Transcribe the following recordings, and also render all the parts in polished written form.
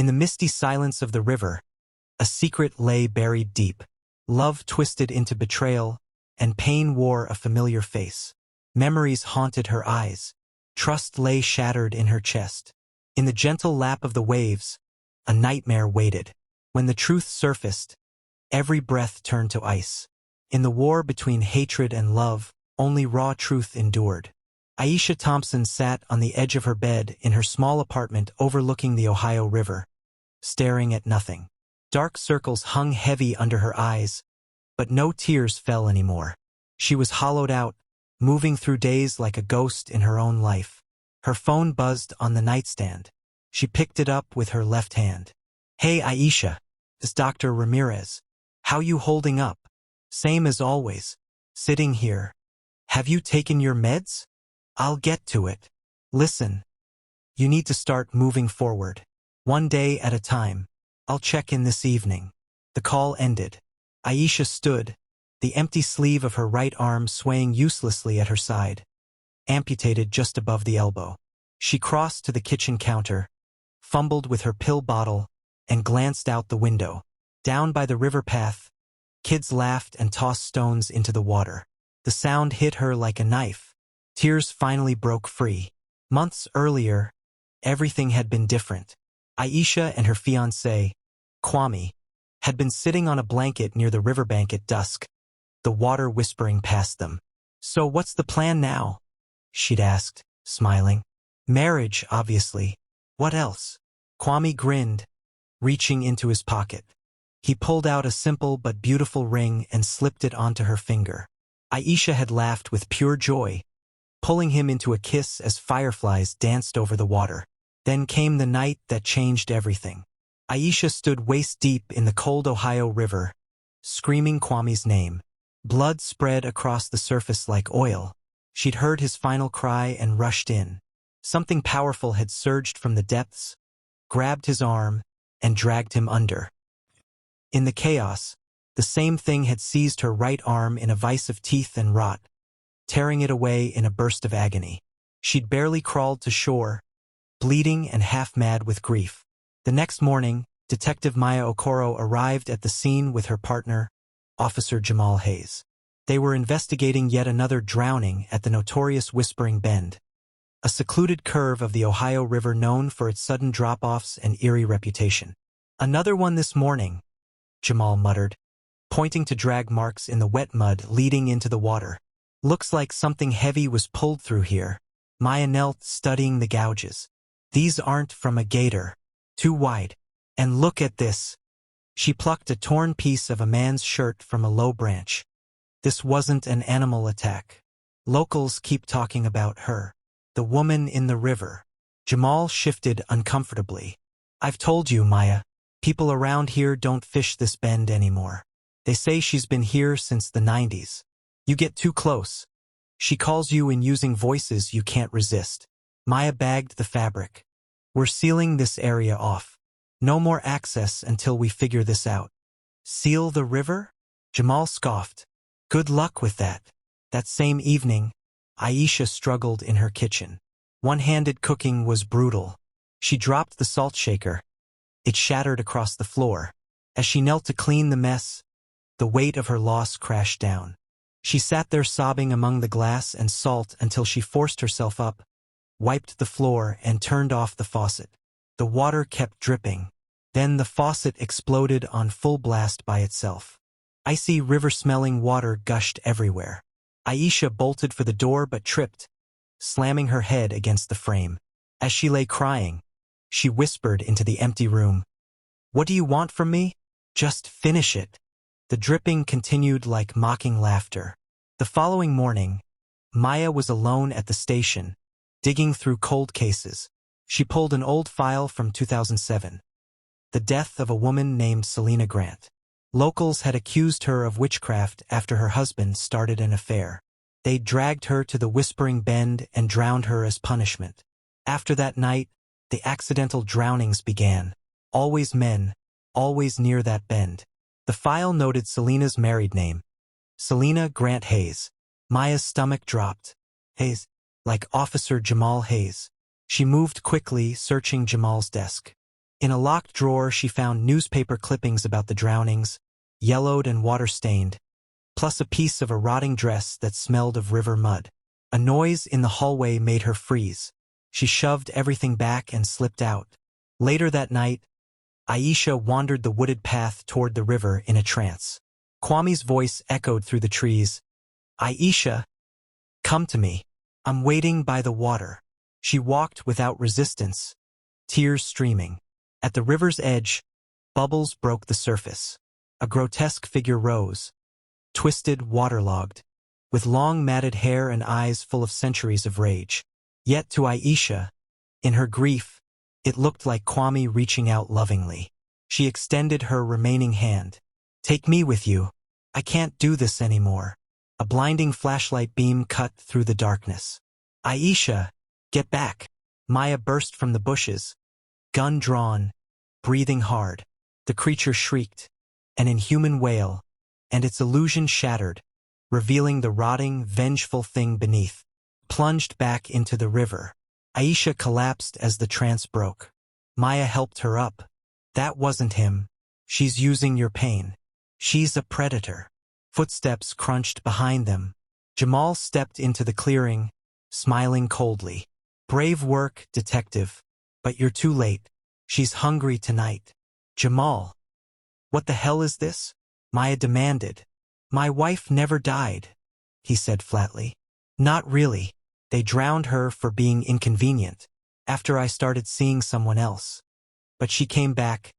In the misty silence of the river, a secret lay buried deep. Love twisted into betrayal, and pain wore a familiar face. Memories haunted her eyes. Trust lay shattered in her chest. In the gentle lap of the waves, a nightmare waited. When the truth surfaced, every breath turned to ice. In the war between hatred and love, only raw truth endured. Aisha Thompson sat on the edge of her bed in her small apartment overlooking the Ohio River, staring at nothing. Dark circles hung heavy under her eyes, but no tears fell anymore. She was hollowed out, moving through days like a ghost in her own life. Her phone buzzed on the nightstand. She picked it up with her left hand. "Hey Aisha, it's Dr. Ramirez. How you holding up?" "Same as always. Sitting here. Have you taken your meds?" "I'll get to it. Listen. You need to start moving forward. One day at a time. I'll check in this evening." The call ended. Aisha stood, the empty sleeve of her right arm swaying uselessly at her side, amputated just above the elbow. She crossed to the kitchen counter, fumbled with her pill bottle, and glanced out the window. Down by the river path, kids laughed and tossed stones into the water. The sound hit her like a knife. Tears finally broke free. Months earlier, everything had been different. Aisha and her fiancé, Kwame, had been sitting on a blanket near the riverbank at dusk, the water whispering past them. "So what's the plan now?" she'd asked, smiling. "Marriage, obviously. What else?" Kwame grinned, reaching into his pocket. He pulled out a simple but beautiful ring and slipped it onto her finger. Aisha had laughed with pure joy, pulling him into a kiss as fireflies danced over the water. Then came the night that changed everything. Aisha stood waist-deep in the cold Ohio River, screaming Kwame's name. Blood spread across the surface like oil. She'd heard his final cry and rushed in. Something powerful had surged from the depths, grabbed his arm, and dragged him under. In the chaos, the same thing had seized her right arm in a vice of teeth and rot, tearing it away in a burst of agony. She'd barely crawled to shore, bleeding and half-mad with grief. The next morning, Detective Maya Okoro arrived at the scene with her partner, Officer Jamal Hayes. They were investigating yet another drowning at the notorious Whispering Bend, a secluded curve of the Ohio River known for its sudden drop-offs and eerie reputation. "Another one this morning," Jamal muttered, pointing to drag marks in the wet mud leading into the water. "Looks like something heavy was pulled through here." Maya knelt, studying the gouges. "These aren't from a gator. Too wide. And look at this." She plucked a torn piece of a man's shirt from a low branch. This wasn't an animal attack. Locals keep talking about her. The woman in the river. Jamal shifted uncomfortably. "I've told you, Maya. People around here don't fish this bend anymore. They say she's been here since the 90s. You get too close. She calls you in using voices you can't resist." Maya bagged the fabric. "We're sealing this area off. No more access until we figure this out." "Seal the river?" Jamal scoffed. "Good luck with that." That same evening, Aisha struggled in her kitchen. One-handed cooking was brutal. She dropped the salt shaker. It shattered across the floor. As she knelt to clean the mess, the weight of her loss crashed down. She sat there sobbing among the glass and salt until she forced herself up, wiped the floor, and turned off the faucet. The water kept dripping. Then the faucet exploded on full blast by itself. Icy river-smelling water gushed everywhere. Aisha bolted for the door but tripped, slamming her head against the frame. As she lay crying, she whispered into the empty room, "What do you want from me? Just finish it." The dripping continued like mocking laughter. The following morning, Maya was alone at the station, digging through cold cases. She pulled an old file from 2007. The death of a woman named Selena Grant. Locals had accused her of witchcraft after her husband started an affair. They dragged her to the Whispering Bend and drowned her as punishment. After that night, the accidental drownings began. Always men, always near that bend. The file noted Selena's married name, Selena Grant Hayes. Maya's stomach dropped. Hayes, like Officer Jamal Hayes. She moved quickly, searching Jamal's desk. In a locked drawer she found newspaper clippings about the drownings, yellowed and water-stained, plus a piece of a rotting dress that smelled of river mud. A noise in the hallway made her freeze. She shoved everything back and slipped out. Later that night, Aisha wandered the wooded path toward the river in a trance. Kwame's voice echoed through the trees. "Aisha, come to me. I'm waiting by the water." She walked without resistance, tears streaming. At the river's edge, bubbles broke the surface. A grotesque figure rose, twisted, waterlogged, with long matted hair and eyes full of centuries of rage. Yet to Aisha, in her grief, it looked like Kwame reaching out lovingly. She extended her remaining hand. "Take me with you. I can't do this anymore." A blinding flashlight beam cut through the darkness. "Aisha, get back." Maya burst from the bushes, gun drawn, breathing hard. The creature shrieked, an inhuman wail, and its illusion shattered, revealing the rotting, vengeful thing beneath. Plunged back into the river. Aisha collapsed as the trance broke. Maya helped her up. "That wasn't him. She's using your pain. She's a predator." Footsteps crunched behind them. Jamal stepped into the clearing, smiling coldly. "Brave work, detective. But you're too late. She's hungry tonight." "Jamal, what the hell is this?" Maya demanded. "My wife never died," he said flatly. "Not really. They drowned her for being inconvenient, after I started seeing someone else. But she came back,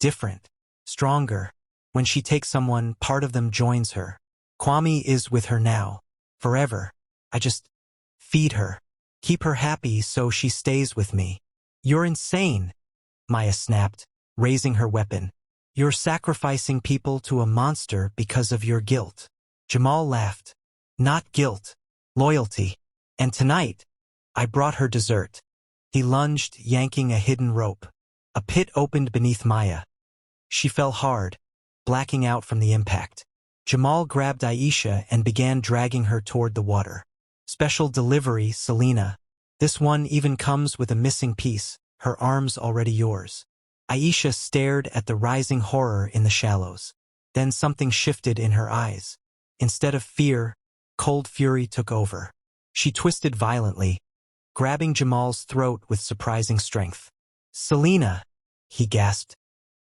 different, stronger. When she takes someone, part of them joins her. Kwame is with her now, forever. I just feed her, keep her happy so she stays with me." "You're insane," Maya snapped, raising her weapon. "You're sacrificing people to a monster because of your guilt." Jamal laughed. "Not guilt, loyalty. And tonight, I brought her dessert." He lunged, yanking a hidden rope. A pit opened beneath Maya. She fell hard, blacking out from the impact. Jamal grabbed Aisha and began dragging her toward the water. "Special delivery, Selena. This one even comes with a missing piece, her arms already yours." Aisha stared at the rising horror in the shallows. Then something shifted in her eyes. Instead of fear, cold fury took over. She twisted violently, grabbing Jamal's throat with surprising strength. "Selena," he gasped.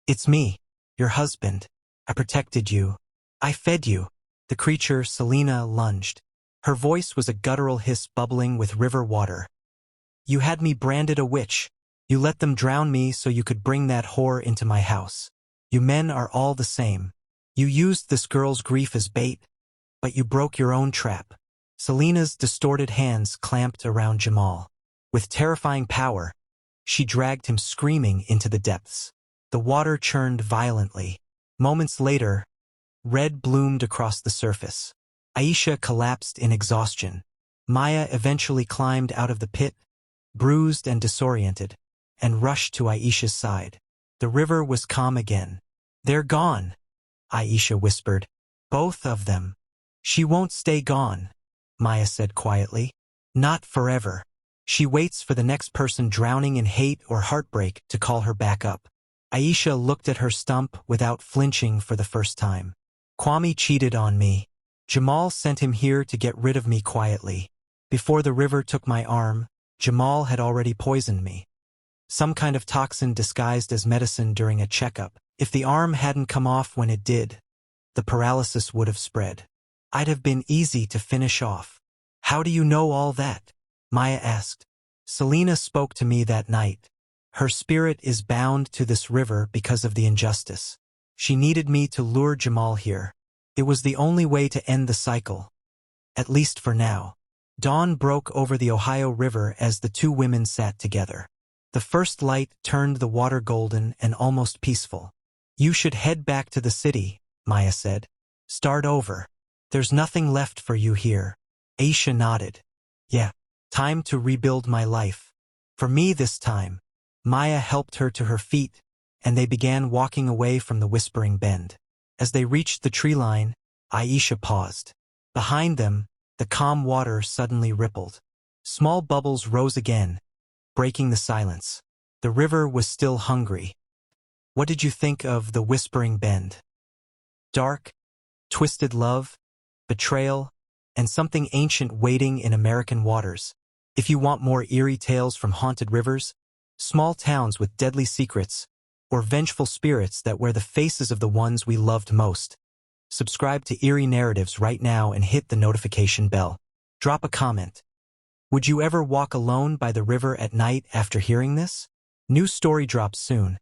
"It's me, your husband. I protected you. I fed you." The creature, Selena, lunged. Her voice was a guttural hiss bubbling with river water. "You had me branded a witch. You let them drown me so you could bring that whore into my house. You men are all the same. You used this girl's grief as bait, but you broke your own trap." Selena's distorted hands clamped around Jamal. With terrifying power, she dragged him screaming into the depths. The water churned violently. Moments later, red bloomed across the surface. Aisha collapsed in exhaustion. Maya eventually climbed out of the pit, bruised and disoriented, and rushed to Aisha's side. The river was calm again. "They're gone," Aisha whispered. "Both of them." "She won't stay gone," Maya said quietly. "Not forever. She waits for the next person drowning in hate or heartbreak to call her back up." Aisha looked at her stump without flinching for the first time. "Kwame cheated on me. Jamal sent him here to get rid of me quietly. Before the river took my arm, Jamal had already poisoned me. Some kind of toxin disguised as medicine during a checkup. If the arm hadn't come off when it did, the paralysis would have spread. I'd have been easy to finish off." "How do you know all that?" Maya asked. "Selena spoke to me that night. Her spirit is bound to this river because of the injustice. She needed me to lure Jamal here. It was the only way to end the cycle. At least for now." Dawn broke over the Ohio River as the two women sat together. The first light turned the water golden and almost peaceful. "You should head back to the city," Maya said. "Start over. There's nothing left for you here." Aisha nodded. "Yeah, time to rebuild my life. For me this time." Maya helped her to her feet, and they began walking away from the Whispering Bend. As they reached the tree line, Aisha paused. Behind them, the calm water suddenly rippled. Small bubbles rose again, breaking the silence. The river was still hungry. What did you think of The Whispering Bend? Dark, twisted love, betrayal, and something ancient waiting in American waters. If you want more eerie tales from haunted rivers, small towns with deadly secrets, or vengeful spirits that wear the faces of the ones we loved most, subscribe to Eerie Narratives right now and hit the notification bell. Drop a comment. Would you ever walk alone by the river at night after hearing this? New story drops soon.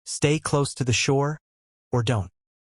Stay close to the shore, or don't.